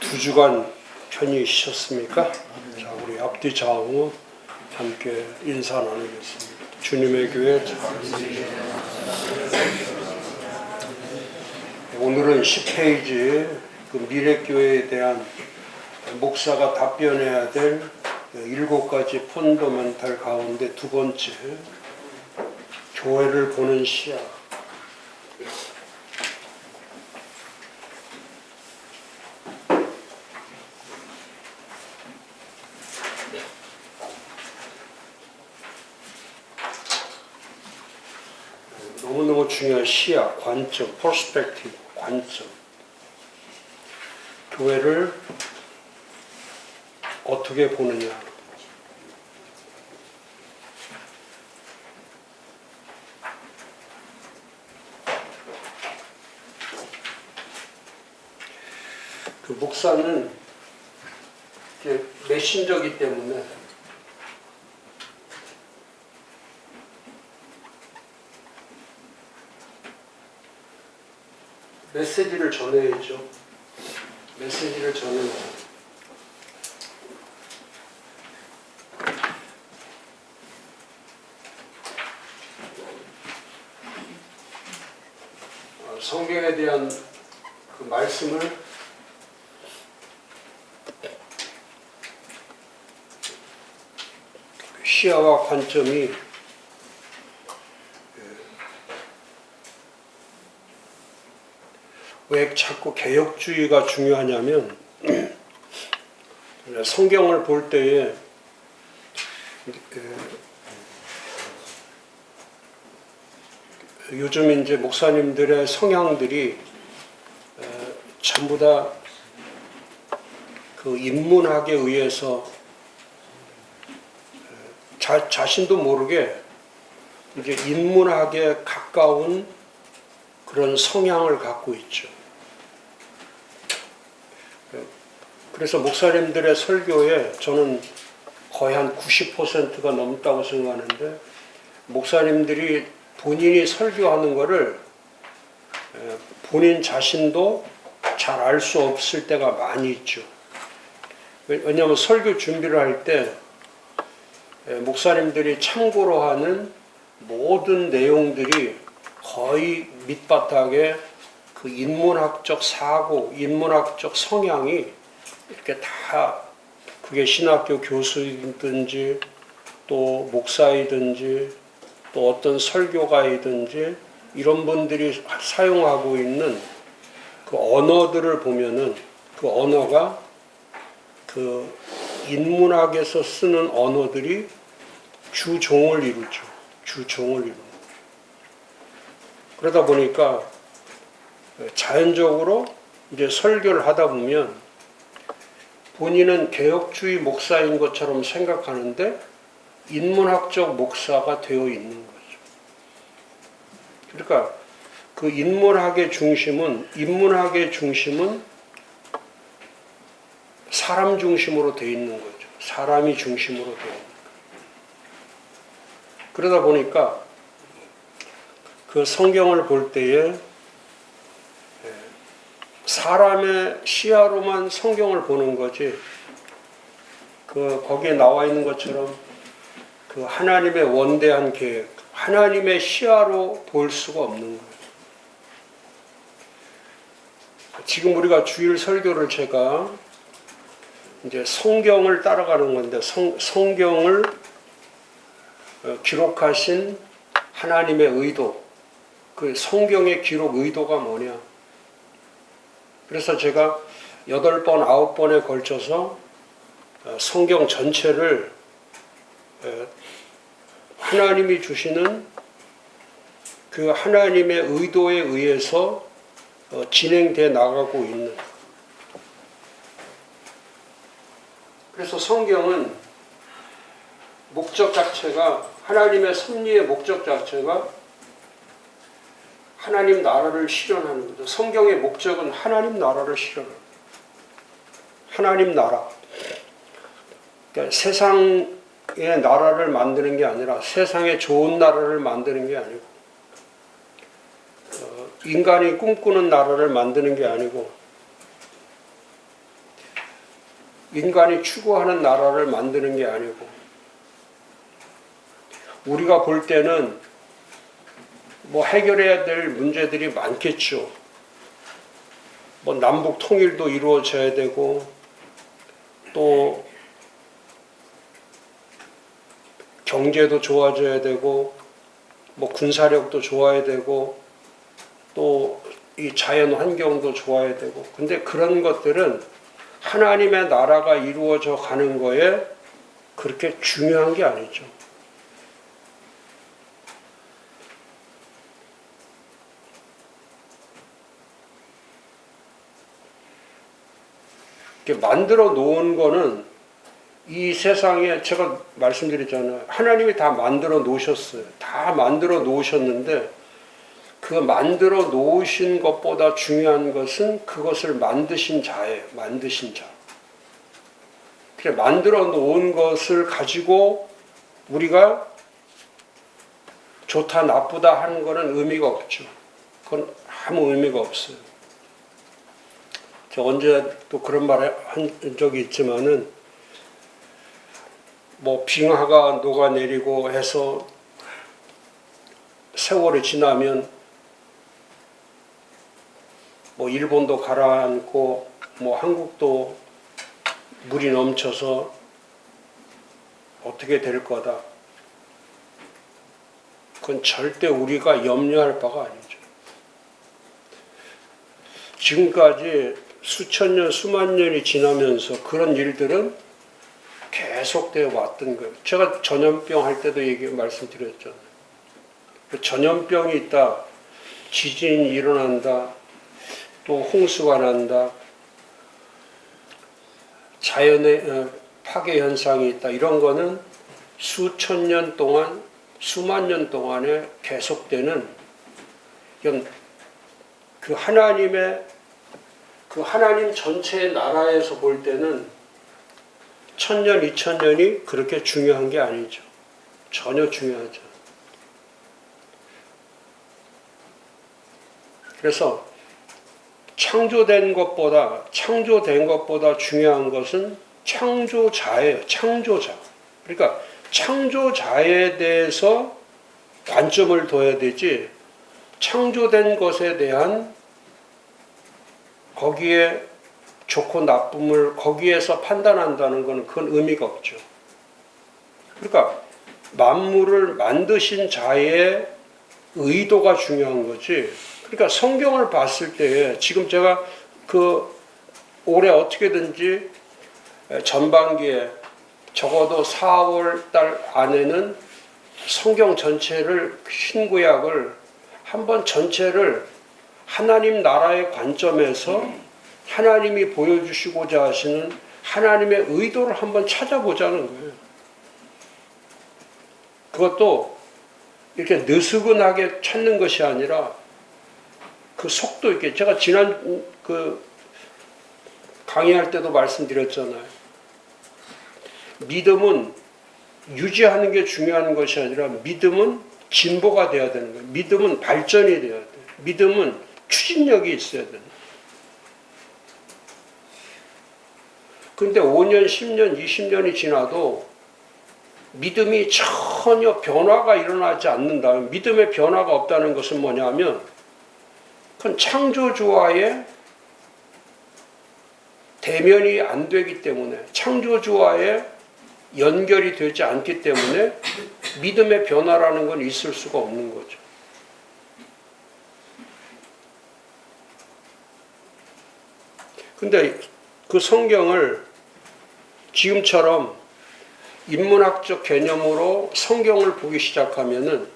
두 주간 편히 쉬셨습니까? 자, 우리 앞뒤 좌우 함께 인사 나누겠습니다. 주님의 교회 오늘은 10페이지 그 미래교회에 대한 목사가 답변해야 될 7가지 펀더멘탈 가운데 두 번째, 교회를 보는 시야. 너무너무 중요한 시야, 관점, 퍼스펙티브, 관점. 교회를 어떻게 보느냐. 그 목사는 이제 메신저이기 때문에 메시지를 전해야죠. 메시지를 전해야죠. 성경에 대한 그 말씀을 시야와 관점이 왜 자꾸 개혁주의가 중요하냐면 성경을 볼 때에 요즘 이제 목사님들의 성향들이 전부 다 그 인문학에 의해서 자신도 모르게 이제 인문학에 가까운 그런 성향을 갖고 있죠. 그래서 목사님들의 설교에 저는 거의 한 90%가 넘다고 생각하는데, 목사님들이 본인이 설교하는 거를 본인 자신도 잘 알 수 없을 때가 많이 있죠. 왜냐하면 설교 준비를 할 때 목사님들이 참고로 하는 모든 내용들이 거의 밑바닥에 그 인문학적 사고, 인문학적 성향이 이렇게 다, 그게 신학교 교수이든지 또 목사이든지 또 어떤 설교가이든지 이런 분들이 사용하고 있는 그 언어들을 보면은 그 언어가 그 인문학에서 쓰는 언어들이 주종을 이루죠. 주종을 이루는. 그러다 보니까 자연적으로 이제 설교를 하다 보면 본인은 개혁주의 목사인 것처럼 생각하는데 인문학적 목사가 되어 있는 거죠. 그러니까 그 인문학의 중심은 사람 중심으로 되어 있는 거죠. 사람이 중심으로 되어 있는 거죠. 그러다 보니까 그 성경을 볼 때에 사람의 시야로만 성경을 보는 거지, 그 거기에 나와 있는 것처럼 그 하나님의 원대한 계획, 하나님의 시야로 볼 수가 없는 거예요. 지금 우리가 주일 설교를 제가 이제 성경을 따라가는 건데, 성경을 기록하신 하나님의 의도, 그 성경의 기록 의도가 뭐냐. 그래서 제가 8번, 9번에 걸쳐서 성경 전체를 하나님이 주시는 그 하나님의 의도에 의해서 진행돼 나가고 있는. 그래서 성경은 목적 자체가, 하나님의 섭리의 목적 자체가 하나님 나라를 실현하는 거죠. 성경의 목적은 하나님 나라를 실현하는 거죠. 하나님 나라. 그러니까 세상의 나라를 만드는 게 아니라 세상에 좋은 나라를 만드는 게 아니고, 인간이 꿈꾸는 나라를 만드는 게 아니고, 인간이 추구하는 나라를 만드는 게 아니고, 우리가 볼 때는 뭐 해결해야 될 문제들이 많겠죠. 뭐 남북 통일도 이루어져야 되고, 또 경제도 좋아져야 되고, 뭐 군사력도 좋아야 되고, 또 이 자연 환경도 좋아야 되고. 근데 그런 것들은 하나님의 나라가 이루어져 가는 거에 그렇게 중요한 게 아니죠. 이렇게 만들어 놓은 거는 이 세상에 제가 말씀드렸잖아요. 하나님이 다 만들어 놓으셨어요. 다 만들어 놓으셨는데 그 만들어 놓으신 것보다 중요한 것은 그것을 만드신 자예요. 만드신 자. 그래, 만들어 놓은 것을 가지고 우리가 좋다 나쁘다 하는 것은 의미가 없죠. 그건 아무 의미가 없어요. 저 언제 또 그런 말을 한 적이 있지만은 뭐 빙하가 녹아내리고 해서 세월이 지나면 뭐 일본도 가라앉고 뭐 한국도 물이 넘쳐서 어떻게 될 거다. 그건 절대 우리가 염려할 바가 아니죠. 지금까지 수천 년, 수만 년이 지나면서 그런 일들은 계속되어 왔던 거예요. 제가 전염병 할 때도 말씀드렸잖아요. 전염병이 있다, 지진이 일어난다, 또 홍수가 난다, 자연의 파괴 현상이 있다. 이런 거는 수천 년 동안, 수만 년 동안에 계속되는 그 하나님 전체의 나라에서 볼 때는 1000년, 2000년이 그렇게 중요한 게 아니죠. 전혀 중요하죠. 그래서 창조된 것보다 중요한 것은 창조자예요. 창조자. 그러니까 창조자에 대해서 관점을 둬야 되지, 창조된 것에 대한 거기에 좋고 나쁨을 거기에서 판단한다는 것은 그건 의미가 없죠. 그러니까 만물을 만드신 자의 의도가 중요한 거지. 그러니까 성경을 봤을 때 지금 제가 올해 어떻게든지 전반기에 적어도 4월 달 안에는 성경 전체를, 신구약을 한번 전체를 하나님 나라의 관점에서 하나님이 보여주시고자 하시는 하나님의 의도를 한번 찾아보자는 거예요. 그것도 이렇게 느슨하게 찾는 것이 아니라 그 속도 있게, 제가 지난 강의할 때도 말씀드렸잖아요. 믿음은 유지하는 게 중요한 것이 아니라 믿음은 진보가 돼야 되는 거예요. 믿음은 발전이 돼야 돼요. 믿음은 추진력이 있어야 된다. 근데 5년, 10년, 20년이 지나도 믿음이 전혀 변화가 일어나지 않는다. 믿음의 변화가 없다는 것은 뭐냐면 그건 창조주와의 대면이 안 되기 때문에, 창조주와의 연결이 되지 않기 때문에 믿음의 변화라는 건 있을 수가 없는 거죠. 근데 그 성경을 지금처럼 인문학적 개념으로 성경을 보기 시작하면은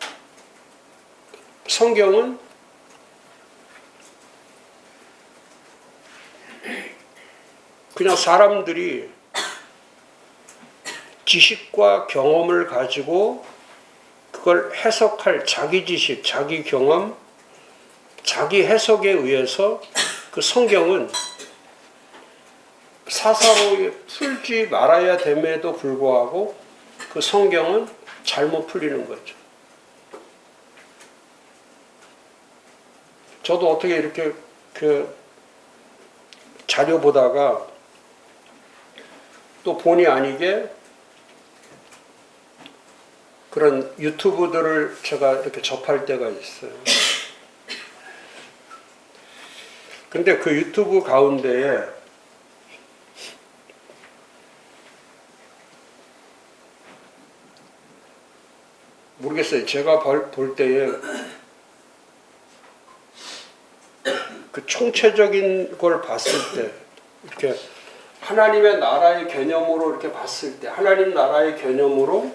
성경은 그냥 사람들이 지식과 경험을 가지고 그걸 해석할 자기 지식, 자기 경험, 자기 해석에 의해서 그 성경은 사사로이 풀지 말아야 됨에도 불구하고 그 성경은 잘못 풀리는 거죠. 저도 어떻게 이렇게 자료 보다가 또 본의 아니게 그런 유튜브들을 제가 이렇게 접할 때가 있어요. 근데 그 유튜브 가운데에 모르겠어요. 제가 볼 때에 그 총체적인 걸 봤을 때 이렇게 하나님의 나라의 개념으로 이렇게 봤을 때 하나님 나라의 개념으로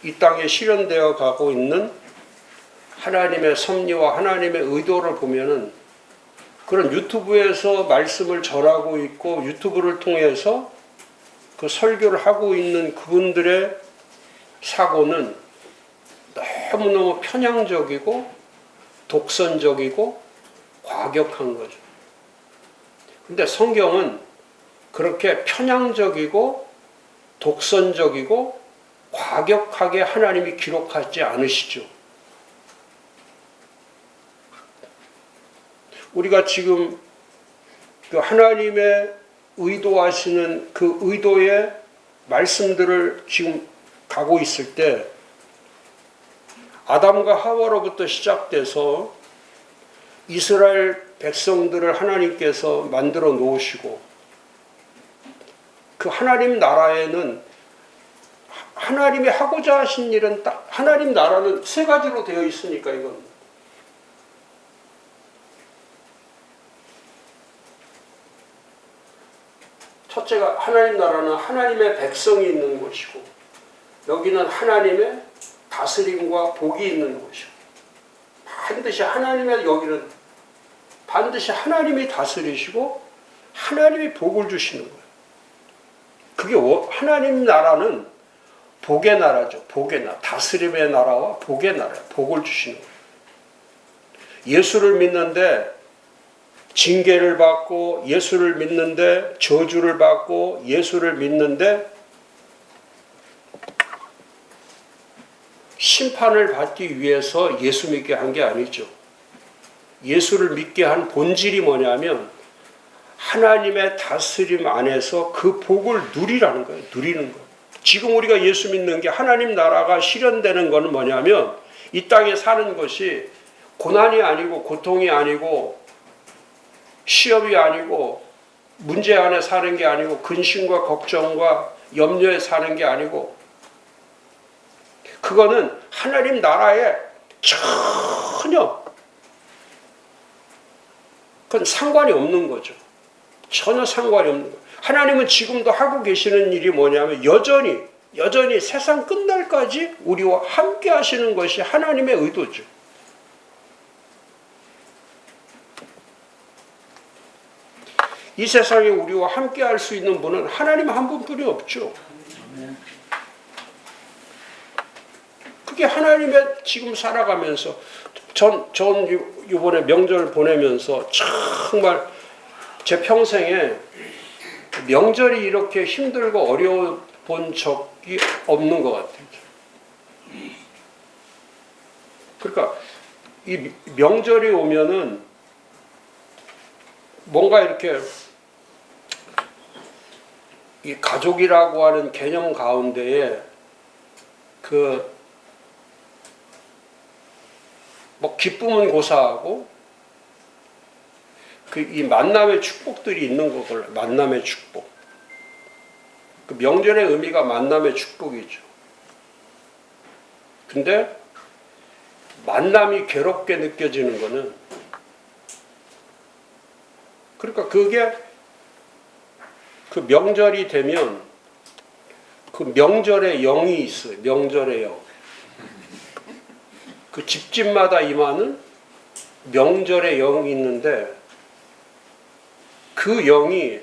이 땅에 실현되어 가고 있는 하나님의 섭리와 하나님의 의도를 보면은 그런 유튜브에서 말씀을 전하고 있고 유튜브를 통해서 그 설교를 하고 있는 그분들의 사고는 너무너무 편향적이고 독선적이고 과격한 거죠. 근데 성경은 그렇게 편향적이고 독선적이고 과격하게 하나님이 기록하지 않으시죠. 우리가 지금 그 하나님의 의도하시는 그 의도의 말씀들을 지금 가고 있을 때 아담과 하와로부터 시작돼서 이스라엘 백성들을 하나님께서 만들어 놓으시고 그 하나님 나라에는 하나님이 하고자 하신 일은 딱 하나님 나라는 세 가지로 되어 있으니까 이건 첫째가 하나님 나라는 하나님의 백성이 있는 곳이고 여기는 하나님의 다스림과 복이 있는 곳이고 반드시 하나님의 여기는 반드시 하나님이 다스리시고 하나님이 복을 주시는 거예요. 그게 하나님 나라는 복의 나라죠. 복의 나라. 다스림의 나라와 복의 나라예요. 복을 주시는 거예요. 예수를 믿는데 징계를 받고 예수를 믿는데 저주를 받고 예수를 믿는데 심판을 받기 위해서 예수 믿게 한 게 아니죠. 예수를 믿게 한 본질이 뭐냐면 하나님의 다스림 안에서 그 복을 누리라는 거예요. 누리는 거예요. 지금 우리가 예수 믿는 게 하나님 나라가 실현되는 것은 뭐냐면 이 땅에 사는 것이 고난이 아니고 고통이 아니고 시험이 아니고 문제 안에 사는 게 아니고 근심과 걱정과 염려에 사는 게 아니고 그거는 하나님 나라에 전혀 그건 상관이 없는 거죠. 전혀 상관이 없는 거예요. 하나님은 지금도 하고 계시는 일이 뭐냐면 여전히 세상 끝날까지 우리와 함께 하시는 것이 하나님의 의도죠. 이 세상에 우리와 함께 할 수 있는 분은 하나님 한 분뿐이 없죠. 그게 하나님의 지금 살아가면서 전 이번에 명절 보내면서 정말 제 평생에 명절이 이렇게 힘들고 어려워 본 적이 없는 것 같아요. 그러니까 이 명절이 오면은 뭔가 이렇게 이 가족이라고 하는 개념 가운데에 뭐 기쁨은 고사하고 이 만남의 축복들이 있는 거걸 만남의 축복. 그 명절의 의미가 만남의 축복이죠. 근데 만남이 괴롭게 느껴지는 거는 그러니까 그게 그 명절이 되면 그 명절의 영이 있어요. 명절의 영. 그 집집마다 임하는 명절의 영이 있는데 그 영이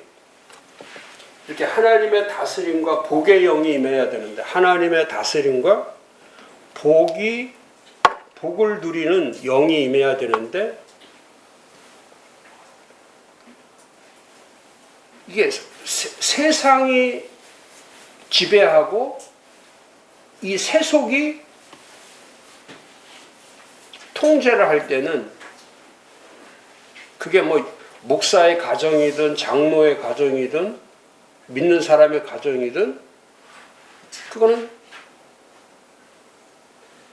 이렇게 하나님의 다스림과 복의 영이 임해야 되는데 하나님의 다스림과 복을 누리는 영이 임해야 되는데 이게 세상이 지배하고 이 세속이 통제를 할 때는 그게 뭐 목사의 가정이든 장로의 가정이든 믿는 사람의 가정이든 그거는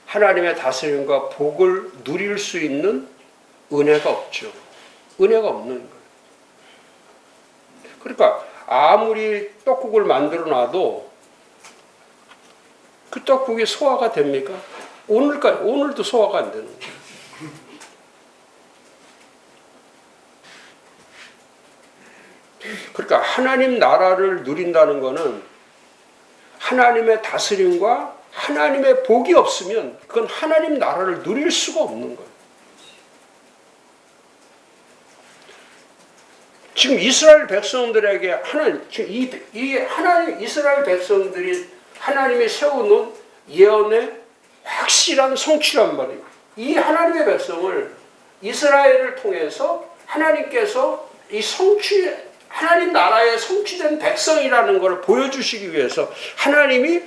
하나님의 다스림과 복을 누릴 수 있는 은혜가 없죠. 은혜가 없는 거예요. 그러니까 아무리 떡국을 만들어 놔도 그 떡국이 소화가 됩니까? 오늘도 소화가 안 되는 거예요. 그러니까 하나님 나라를 누린다는 것은 하나님의 다스림과 하나님의 복이 없으면 그건 하나님 나라를 누릴 수가 없는 거예요. 지금 이스라엘 백성들에게 하나님 이스라엘 백성들이 하나님이 세워놓은 예언의 확실한 성취란 말이에요. 이 하나님의 백성을 이스라엘을 통해서 하나님께서 이 하나님 나라의 성취된 백성이라는 것을 보여주시기 위해서 하나님이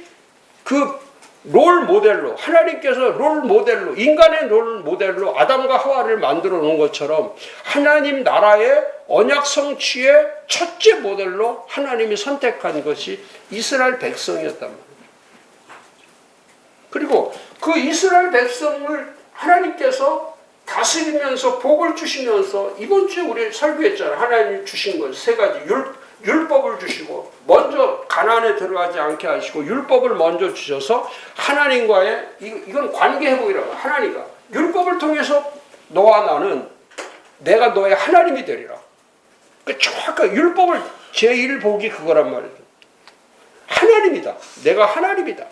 그 롤 모델로, 하나님께서 롤 모델로, 인간의 롤 모델로 아담과 하와를 만들어 놓은 것처럼 하나님 나라의 언약 성취의 첫째 모델로 하나님이 선택한 것이 이스라엘 백성이었단 말이에요. 그리고 그 이스라엘 백성을 하나님께서 다스리면서 복을 주시면서 이번 주에 우리 설교했잖아요. 하나님이 주신 것 세 가지 율법을 주시고 먼저 가나안에 들어가지 않게 하시고 율법을 먼저 주셔서 하나님과의 이건 관계 회복이라고. 하나님과 율법을 통해서 너와 나는 내가 너의 하나님이 되리라. 그 정확한 율법을 제1복이 그거란 말이에요. 하나님이다. 내가 하나님이다.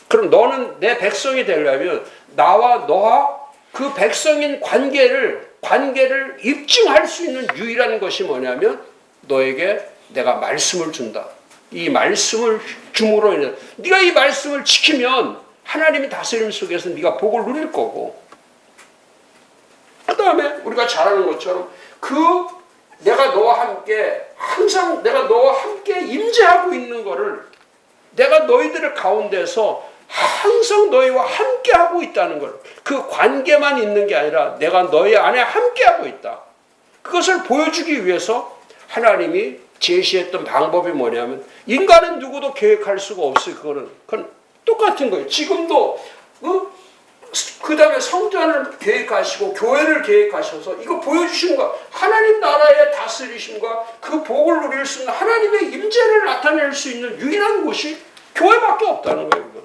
그럼 너는 내 백성이 되려면 나와 너와 그 백성인 관계를 입증할 수 있는 유일한 것이 뭐냐면 너에게 내가 말씀을 준다. 이 말씀을 줌으로 인해 네가 이 말씀을 지키면 하나님의 다스림 속에서 네가 복을 누릴 거고, 그 다음에 우리가 잘 아는 것처럼 내가 너와 함께 항상 내가 너와 함께 임재하고 있는 거를 내가 너희들의 가운데서 항상 너희와 함께하고 있다는 걸, 그 관계만 있는 게 아니라 내가 너희 안에 함께하고 있다. 그것을 보여주기 위해서 하나님이 제시했던 방법이 뭐냐면 인간은 누구도 계획할 수가 없어요. 그건 똑같은 거예요. 지금도 그 다음에 성전을 계획하시고 교회를 계획하셔서 이거 보여주신 거 하나님 나라의 다스리심과 그 복을 누릴 수 있는 하나님의 임재를 나타낼 수 있는 유일한 곳이 교회밖에 없다는 거예요.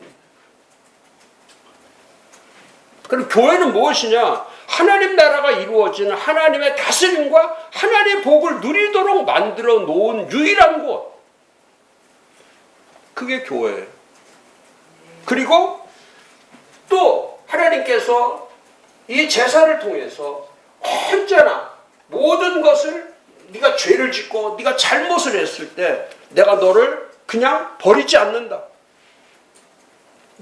그럼 교회는 무엇이냐? 하나님 나라가 이루어지는 하나님의 다스림과 하나님의 복을 누리도록 만들어 놓은 유일한 곳. 그게 교회예요. 그리고 또 하나님께서 이 제사를 통해서 언제나 모든 것을 네가 죄를 짓고 네가 잘못을 했을 때 내가 너를 그냥 버리지 않는다.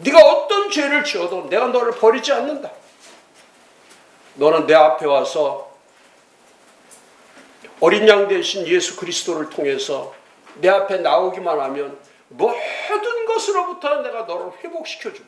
네가 어떤 죄를 지어도 내가 너를 버리지 않는다. 너는 내 앞에 와서 어린 양 되신 예수 그리스도를 통해서 내 앞에 나오기만 하면 모든 것으로부터 내가 너를 회복시켜 주마.